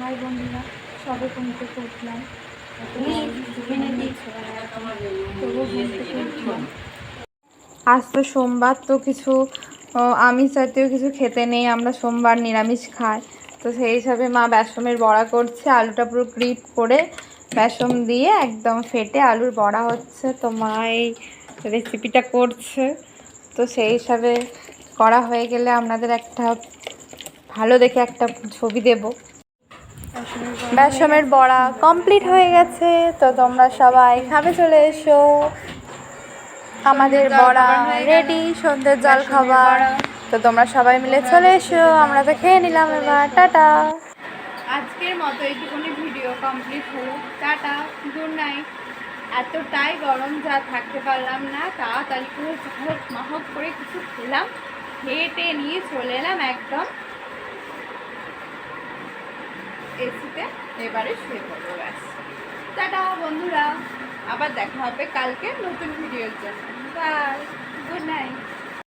High বন্ধুরা, সবে ঘুম থেকে উঠলাম। আজ তো সোমবার, তো কিছু আমিষ জাতীয় কিছু খেতে নেই, আমরা সোমবার নিরামিষ খাই। তো সেই হিসাবে মা বেসমের বড়া করছে, আলুটা পুরো গ্রিট করে বেসম দিয়ে একদম ফেটে আলুর বড়া হচ্ছে। তো মা এই রেসিপিটা করছে। তো সেই হিসাবে করা হয়ে গেলে আপনাদের একটা ভালো দেখে একটা ছবি দেব। বেসমের বড়া কমপ্লিট হয়ে গেছে, তো তোমরা সবাই খাবে চলে এসো। আমাদের বড়া রেডি, সন্ধ্যের জল খাবার। তো তোমরা সবাই মিলে চলে এসো, আমরা তো খেয়ে নিলাম। এবার টাটা। আজকের মতো এইটুকুনি ভিডিও কমপ্লিট হলো। Tata, good night. এতটাই গরম যা থাকতে পারলাম না, তাড়াতাড়ি করে ঝাঁক মাহক করে কিছু খেলাম, খেয়ে নিয়ে চলে এলাম একদম এসিতে। এবারে শুয়ে পড়বো, ব্যাস। টাটা বন্ধুরা, আবার দেখা হবে কালকে নতুন ভিডিওর জন্য। Bye, good night.